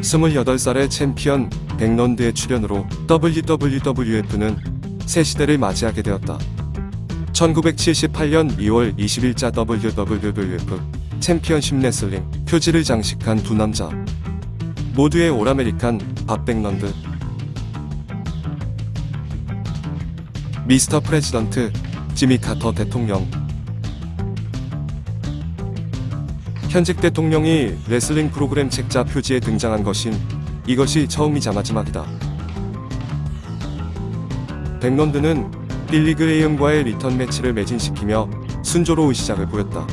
28살의 챔피언 백런드의 출연으로 WWWF는 새 시대를 맞이하게 되었다. 1978년 2월 20일자 WWF 챔피언십 레슬링 표지를 장식한 두 남자. 모두의 올 아메리칸 밥 백런드, 미스터 프레지던트 지미 카터 대통령. 현직 대통령이 레슬링 프로그램 책자 표지에 등장한 것인 이것이 처음이자 마지막이다. 백런드는 빌리 그레이엄과의 리턴 매치를 매진시키며 순조로운 시작을 보였다.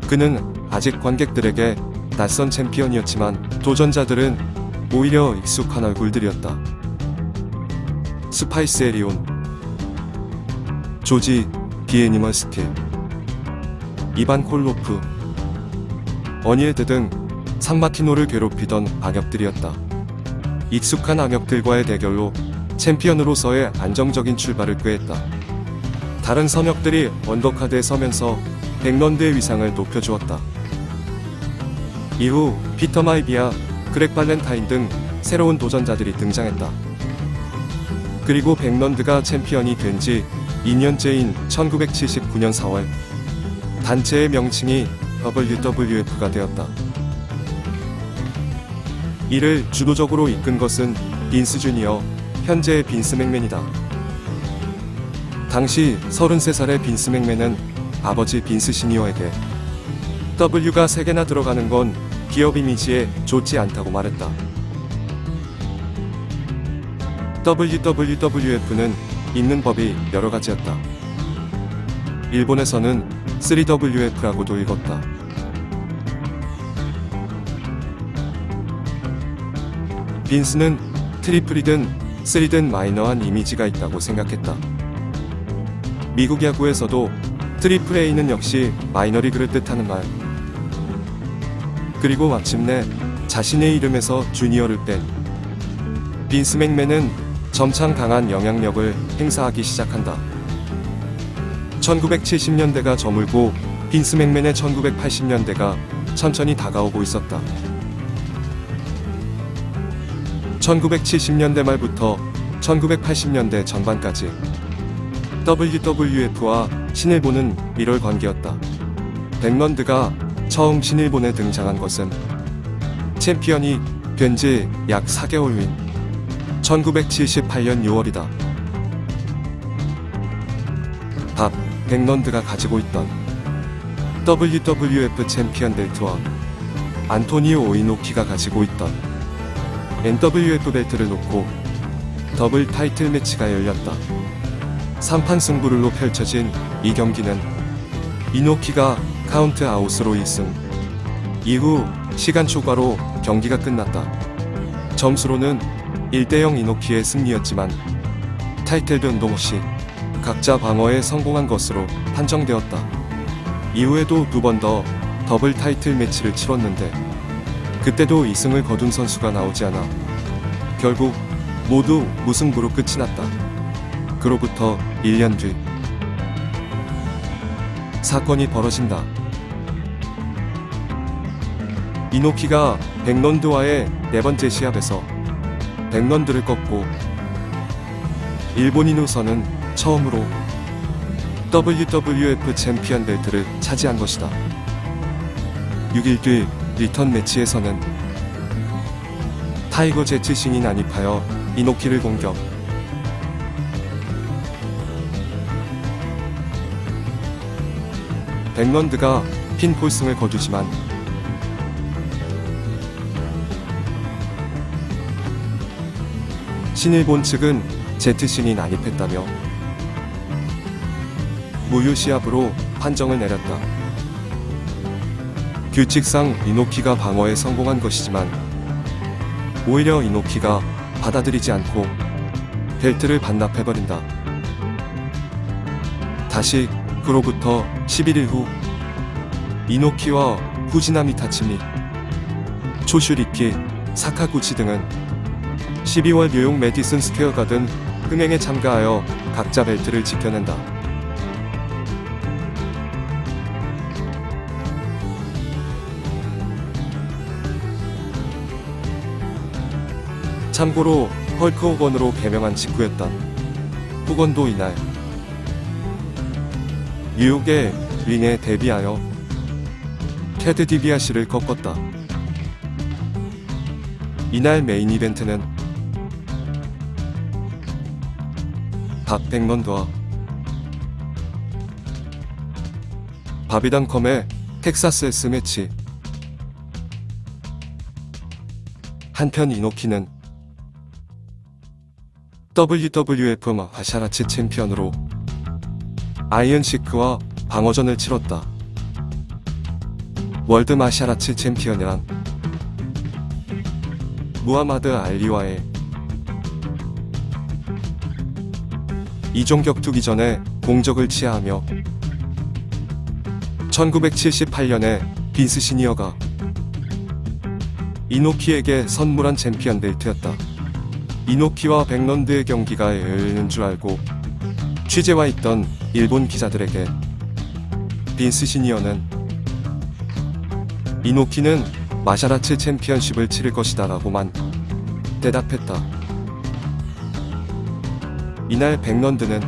그는 아직 관객들에게 낯선 챔피언이었지만 도전자들은 오히려 익숙한 얼굴들이었다. 스파이스 에리온, 조지 비애니멀 스킬, 이반 콜로프, 어니에드 등 상마키노를 괴롭히던 악역들이었다. 익숙한 악역들과의 대결로 챔피언으로서의 안정적인 출발을 꾀했다. 다른 선역들이 언더카드에 서면서 백런드의 위상을 높여주었다. 이후 피터 마이비아, 그렉 발렌타인 등 새로운 도전자들이 등장했다. 그리고 백런드가 챔피언이 된 지 2년째인 1979년 4월 단체의 명칭이 WWF가 되었다. 이를 주도적으로 이끈 것은 빈스 주니어, 현재의 빈스 맥맨이다. 당시 33살의 빈스 맥맨은 아버지 빈스 시니어에게 W가 3개나 들어가는 건 기업 이미지에 좋지 않다고 말했다. WWWF는 있는 법이 여러 가지였다. 일본에서는 3WF라고도 읽었다. 빈스는 트리플이든 3든 마이너한 이미지가 있다고 생각했다. 미국 야구에서도 트리플 A는 역시 마이너리그를 뜻하는 말. 그리고 마침내 자신의 이름에서 주니어를 뺀 빈스 맥맨은 점차 강한 영향력을 행사하기 시작한다. 1970년대가 저물고 빈스 맥맨의 1980년대가 천천히 다가오고 있었다. 1970년대 말부터 1980년대 전반까지 WWF와 신일본은 1월 관계였다. 백런드가 처음 신일본에 등장한 것은 챔피언이 된 지 약 4개월 후인 1978년 6월이다. 밥 백런드가 가지고 있던 WWF 챔피언 벨트와 안토니오 오이노키가 가지고 있던 NWF 벨트를 놓고 더블 타이틀 매치가 열렸다. 3판 승부로 펼쳐진 이 경기는 이노키가 카운트 아웃으로 1승, 이후 시간 초과로 경기가 끝났다. 점수로는 1대0 이노키의 승리였지만 타이틀 변동 없이 각자 방어에 성공한 것으로 판정되었다. 이후에도 2번 더 더블 타이틀 매치를 치렀는데 그때도 2승을 거둔 선수가 나오지 않아 결국 모두 무승부로 끝이 났다. 그로부터 1년 뒤 사건이 벌어진다. 이노키가 백런드와의 4번째 시합에서 백런드를 꺾고 일본인으로서는 처음으로 WWF 챔피언 벨트를 차지한 것이다. 6일 뒤 리턴 매치에서는 타이거 제트 신이 난입하여 이노키를 공격. 백런드가 핀폴승을 거두지만 신일본 측은 제트신이 난입했다며 무효 시합으로 판정을 내렸다. 규칙상 이노키가 방어에 성공한 것이지만 오히려 이노키가 받아들이지 않고 벨트를 반납해버린다. 다시 그로부터 11일 후 이노키와 후지나미 타츠미, 초슈리키, 사카구치 등은 12월 뉴욕 매디슨 스퀘어 가든 흥행에 참가하여 각자 벨트를 지켜낸다. 참고로 헐크 호건으로 개명한 직후였다. 호건도 이날 뉴욕의 링에 데뷔하여 캐드 디비아시를 꺾었다. 이날 메인 이벤트는 밥 백런드와 바비던컴의 텍사스 S 매치. 한편 이노키는 WWF 마샤라치 챔피언으로 아이언시크와 방어전을 치렀다. 월드 마샤라치 챔피언이란 무하마드 알리와의 이종 격투기 전에 공적을 취하하며 1978년에 빈스 시니어가 이노키에게 선물한 챔피언 벨트였다. 이노키와 백런드의 경기가 열리는 줄 알고 취재와 있던 일본 기자들에게 빈스 시니어는 이노키는 마샤라츠 챔피언십을 치를 것이다 라고만 대답했다. 이날 백런드는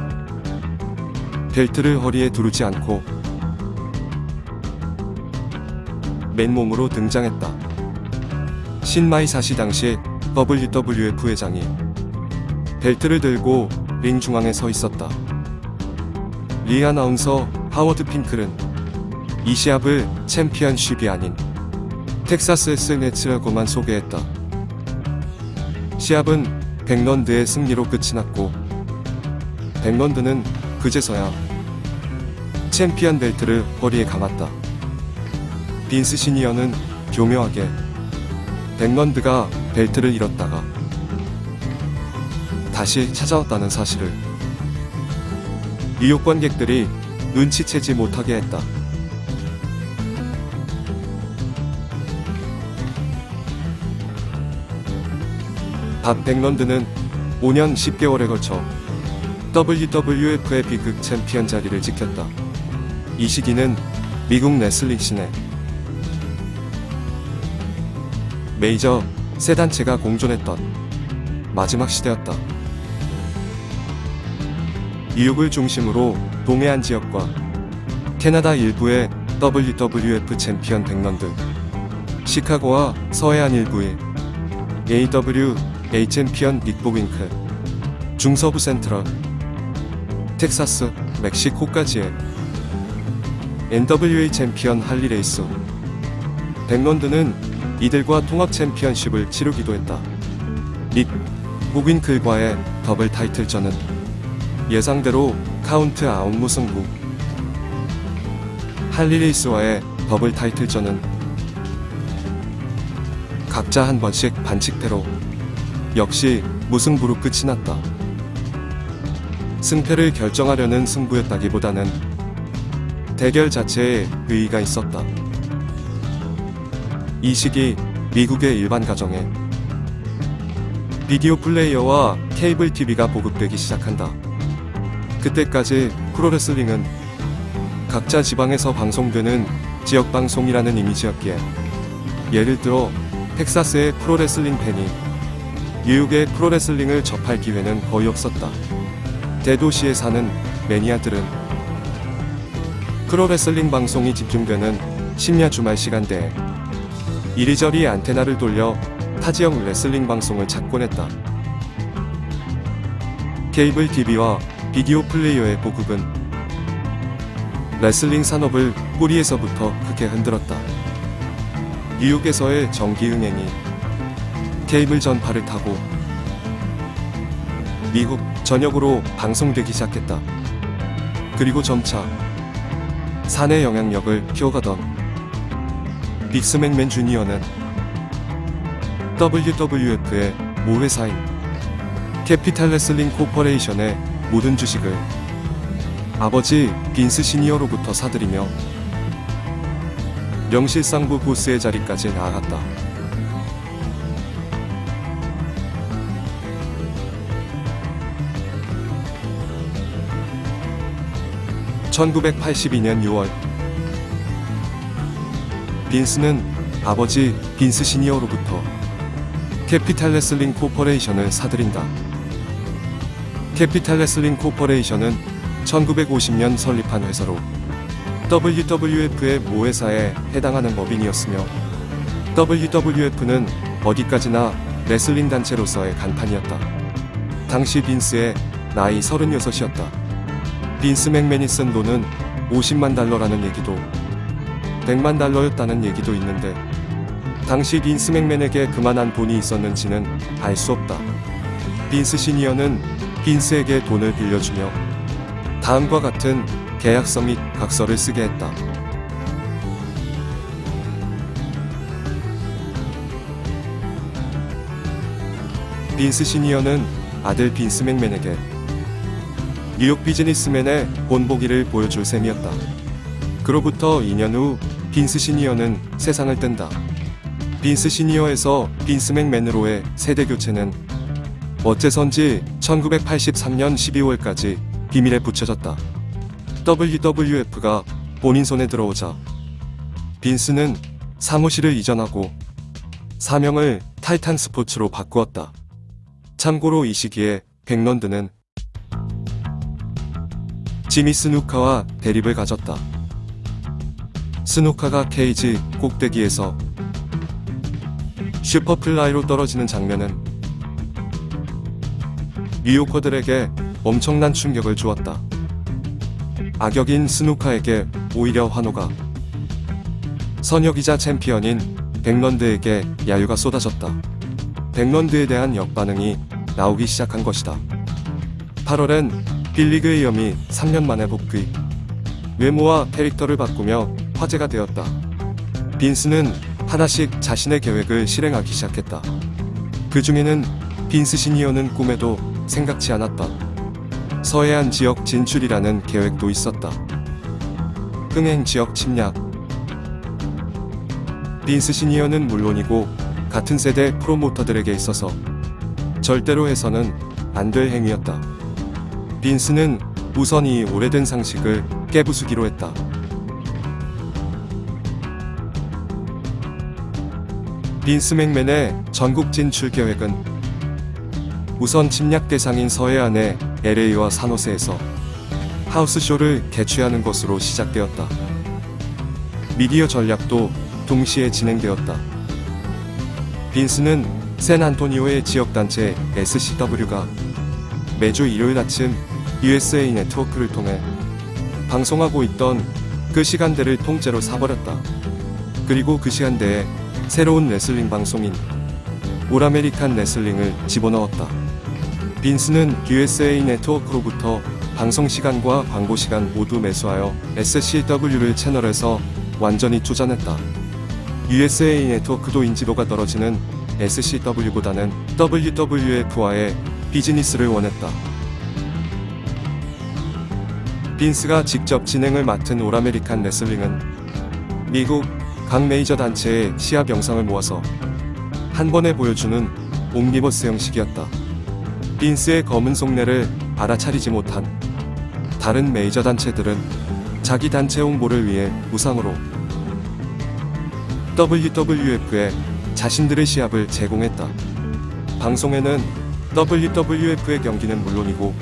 벨트를 허리에 두르지 않고 맨몸으로 등장했다. 신마이사시 당시 WWF 회장이 벨트를 들고 링 중앙에 서 있었다. 리 아나운서 하워드 핑클은 이 시합을 챔피언십이 아닌 텍사스 S 매치라고만 소개했다. 시합은 백런드의 승리로 끝이 났고 백런드는 그제서야 챔피언 벨트를 허리에 감았다. 빈스 시니어는 교묘하게 백런드가 벨트를 잃었다가 다시 찾아왔다는 사실을 뉴욕 관객들이 눈치채지 못하게 했다. 밥 백런드는 5년 10개월에 걸쳐 WWF의 비극 챔피언 자리를 지켰다. 이 시기는 미국 레슬링 씬에 메이저 세 단체가 공존했던 마지막 시대였다. 뉴욕을 중심으로 동해안 지역과 캐나다 일부의 WWF 챔피언 백런드, 시카고와 서해안 일부의 AWA 챔피언 닉 보윙크, 중서부 센트럴, 텍사스, 멕시코까지의 NWA 챔피언 할리 레이스, 백런드는 이들과 통합 챔피언십을 치르기도 했다. 닉 보윙클과의 더블 타이틀전은 예상대로 카운트 아웃 무승부, 할리 레이스와의 더블 타이틀전은 각자 한 번씩 반칙대로 역시 무승부로 끝이 났다. 승패를 결정하려는 승부였다기보다는 대결 자체에 의의가 있었다. 이 시기 미국의 일반 가정에 비디오 플레이어와 케이블 TV가 보급되기 시작한다. 그때까지 프로레슬링은 각자 지방에서 방송되는 지역방송이라는 이미지였기에, 예를 들어 텍사스의 프로레슬링 팬이 뉴욕의 프로레슬링을 접할 기회는 거의 없었다. 대도시에 사는 매니아들은 프로레슬링 방송이 집중되는 심야 주말 시간대에 이리저리 안테나를 돌려 타지역 레슬링 방송을 찾곤 했다. 케이블 TV와 비디오 플레이어의 보급은 레슬링 산업을 뿌리에서부터 크게 흔들었다. 뉴욕에서의 정기응행이 케이블 전파를 타고 미국 전역으로 방송되기 시작했다. 그리고 점차 사내 영향력을 키워가던 빅스 맥맨 주니어는 WWF의 모 회사인 캐피탈 레슬링 코퍼레이션의 모든 주식을 아버지 빈스 시니어로부터 사들이며 명실상부 보스의 자리까지 나아갔다. (1982년 6월) 빈스는 아버지 빈스 시니어로부터 캐피탈 레슬링 코퍼레이션을 사들인다. 캐피탈 레슬링 코퍼레이션은 1950년 설립한 회사로 WWF의 모회사에 해당하는 법인이었으며 WWF는 어디까지나 레슬링 단체로서의 간판이었다. 당시 빈스의 나이 36이었다. 빈스 맥맨이 쓴 돈은 $50만 달러라는 얘기도 100만 달러였다는 얘기도 있는데 당시 빈스 맥맨에게 그만한 돈이 있었는지는 알 수 없다. 빈스 시니어는 빈스에게 돈을 빌려주며 다음과 같은 계약서 및 각서를 쓰게 했다. 빈스 시니어는 아들 빈스 맥맨에게 뉴욕 비즈니스맨의 본보기를 보여줄 셈이었다. 그로부터 2년 후 빈스 시니어는 세상을 뜬다. 빈스 시니어에서 빈스 맥맨으로의 세대 교체는 어째선지 1983년 12월까지 비밀에 붙여졌다. WWF가 본인 손에 들어오자 빈스는 사무실을 이전하고 사명을 타이탄 스포츠로 바꾸었다. 참고로 이 시기에 백런드는 지미 스누카와 대립을 가졌다. 스누카가 케이지 꼭대기에서 슈퍼플라이로 떨어지는 장면은 뉴요커들에게 엄청난 충격을 주었다. 악역인 스누카에게 오히려 환호가, 선역이자 챔피언인 백런드에게 야유가 쏟아졌다. 백런드에 대한 역반응이 나오기 시작한 것이다. 8월엔 빌리 그레이엄이 3년 만에 복귀, 외모와 캐릭터를 바꾸며 화제가 되었다. 빈스는 하나씩 자신의 계획을 실행하기 시작했다. 그 중에는 빈스 시니어는 꿈에도 생각지 않았다. 서해안 지역 진출이라는 계획도 있었다. 흥행 지역 침략. 빈스 시니어는 물론이고 같은 세대 프로모터들에게 있어서 절대로 해서는 안 될 행위였다. 빈스는 우선 이 오래된 상식을 깨부수기로 했다. 빈스 맥맨의 전국 진출 계획은 우선 침략 대상인 서해안의 LA와 산호세에서 하우스쇼를 개최하는 것으로 시작되었다. 미디어 전략도 동시에 진행되었다. 빈스는 샌안토니오의 지역단체 SCW가 매주 일요일 아침 USA 네트워크를 통해 방송하고 있던 그 시간대를 통째로 사버렸다. 그리고 그 시간대에 새로운 레슬링 방송인 올 아메리칸 레슬링을 집어넣었다. 빈스는 USA 네트워크로부터 방송 시간과 광고 시간 모두 매수하여 SCW를 채널에서 완전히 쪼잔했다. USA 네트워크도 인지도가 떨어지는 SCW보다는 WWF와의 비즈니스를 원했다. 빈스가 직접 진행을 맡은 올 아메리칸 레슬링은 미국 각 메이저 단체의 시합 영상을 모아서 한 번에 보여주는 옴니버스 형식이었다. 빈스의 검은 속내를 알아차리지 못한 다른 메이저 단체들은 자기 단체 홍보를 위해 무상으로 WWF에 자신들의 시합을 제공했다. 방송에는 WWF의 경기는 물론이고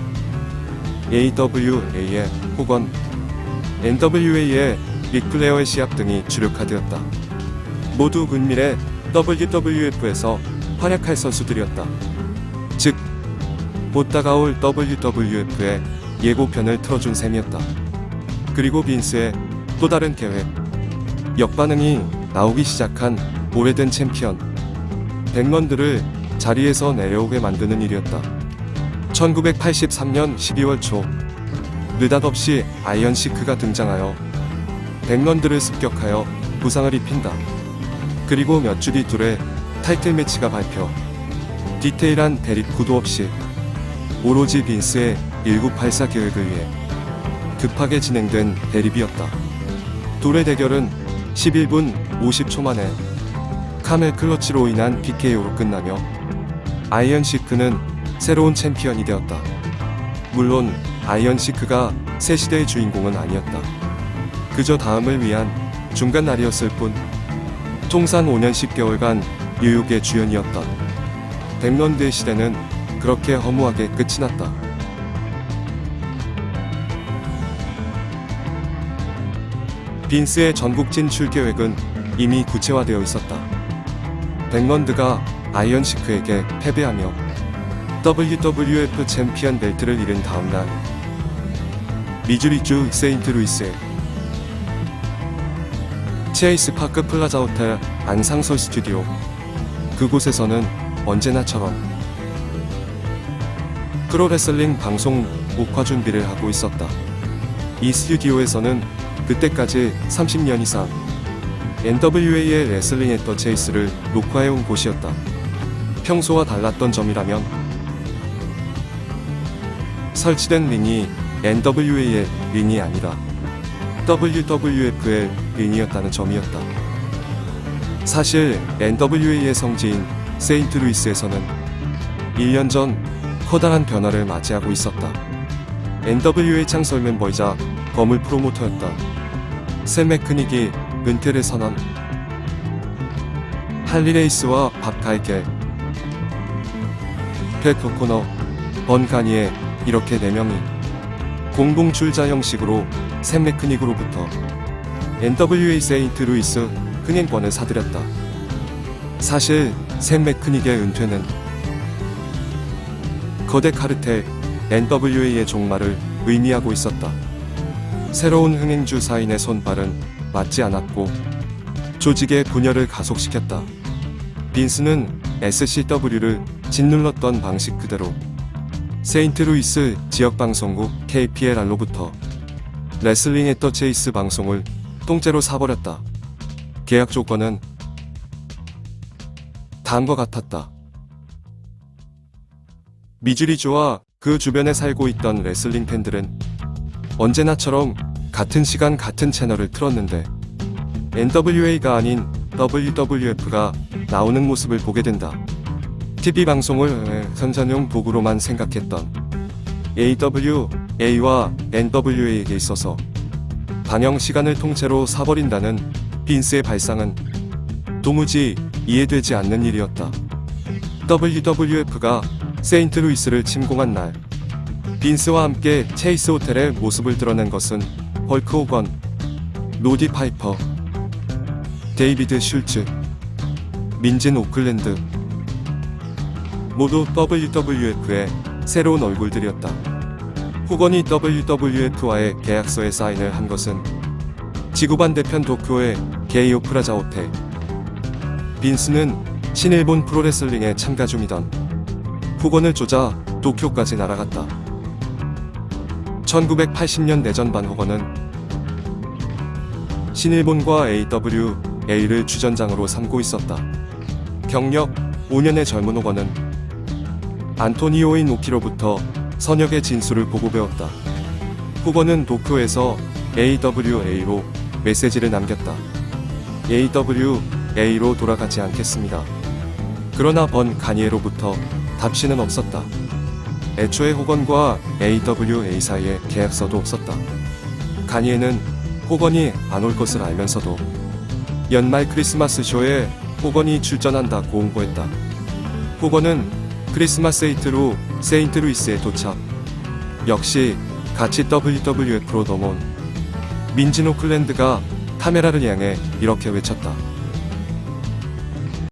AWA의 혹은 NWA의 릭플레어의 시합 등이 주력화되었다. 모두 근밀의 WWF에서 활약할 선수들이었다. 즉, 곧 다가올 WWF의 예고편을 틀어준 셈이었다. 그리고 빈스의 또 다른 계획, 역반응이 나오기 시작한 오래된 챔피언 백런드를 자리에서 내려오게 만드는 일이었다. 1983년 12월 초 느닷없이 아이언 시크가 등장하여 백런드를 습격하여 부상을 입힌다. 그리고 몇 주 뒤 둘의 타이틀 매치가 발표. 디테일한 대립 구도 없이 오로지 빈스의 1984 계획을 위해 급하게 진행된 대립이었다. 둘의 대결은 11분 50초 만에 카멜 클러치로 인한 PKO로 끝나며 아이언 시크는 새로운 챔피언이 되었다. 물론 아이언 시크가 새 시대의 주인공은 아니었다. 그저 다음을 위한 중간 날이었을 뿐. 통산 5년 10개월간 뉴욕의 주연이었던 맥런드의 시대는 그렇게 허무하게 끝이 났다. 빈스의 전국 진출 계획은 이미 구체화되어 있었다. 맥런드가 아이언시크에게 패배하며 WWF 챔피언 벨트를 잃은 다음날 미주리주 세인트루이스의 체이스 파크 플라자 호텔 안상설 스튜디오, 그곳에서는 언제나처럼 프로레슬링 방송 녹화 준비를 하고 있었다. 이 스튜디오에서는 그때까지 30년 이상 NWA의 레슬링 했던 체이스를 녹화해온 곳이었다. 평소와 달랐던 점이라면 설치된 링이 NWA의 링이 아니라 WWF의 링이었다는 점이었다. 사실 NWA의 성지인 세인트루이스에서는 1년 전 커다란 변화를 맞이하고 있었다. NWA 창설 멤버이자 거물 프로모터였던 샘 맥크닉이 은퇴를 선언. 할리 레이스와 밥 갈게, 팻 오코너, 번 가니에 이렇게 4명이 공동 출자 형식으로 샘 맥크닉으로부터 NWA 세인트루이스 흥행권을 사들였다. 사실 샘 맥크닉의 은퇴는 거대 카르텔 NWA의 종말을 의미하고 있었다. 새로운 흥행주 사인의 손발은 맞지 않았고 조직의 분열을 가속시켰다. 빈스는 SCW를 짓눌렀던 방식 그대로 세인트루이스 지역방송국 KPLR로부터 레슬링 앳더 체이스 방송을 통째로 사버렸다. 계약 조건은 다음과 같았다. 미주리주와 그 주변에 살고 있던 레슬링 팬들은 언제나처럼 같은 시간 같은 채널을 틀었는데 NWA가 아닌 WWF가 나오는 모습을 보게 된다. TV 방송을 선전용 도구로만 생각했던 AWA와 NWA에게 있어서 방영 시간을 통째로 사버린다는 빈스의 발상은 도무지 이해되지 않는 일이었다. WWF가 세인트루이스를 침공한 날, 빈스와 함께 체이스 호텔의 모습을 드러낸 것은 헐크 호건, 로디 파이퍼, 데이비드 슐츠, 민진 오클랜드, 모두 WWF의 새로운 얼굴들이었다. 호건이 WWF와의 계약서에 사인을 한 것은 지구 반대편 도쿄의 게이오 프라자 호텔. 빈스는 신일본 프로레슬링에 참가 중이던 호건을 쫓아 도쿄까지 날아갔다. 1980년 내전반 호건은 신일본과 AWA를 주전장으로 삼고 있었다. 경력 5년의 젊은 호건은 안토니오 이노키로부터 선역의 진수를 보고 배웠다. 호건은 도쿄에서 AWA로 메시지를 남겼다. AWA로 돌아가지 않겠습니다. 그러나 번 가니에로부터 답신은 없었다. 애초에 호건과 AWA 사이에 계약서도 없었다. 가니에는 호건이 안 올 것을 알면서도 연말 크리스마스 쇼에 호건이 출전한다고 공고했다. 호건은 크리스마스 에이트로 세인트루이스에 도착. 역시 같이 WWF로 넘어온 민진 오클랜드가 카메라를 향해 이렇게 외쳤다.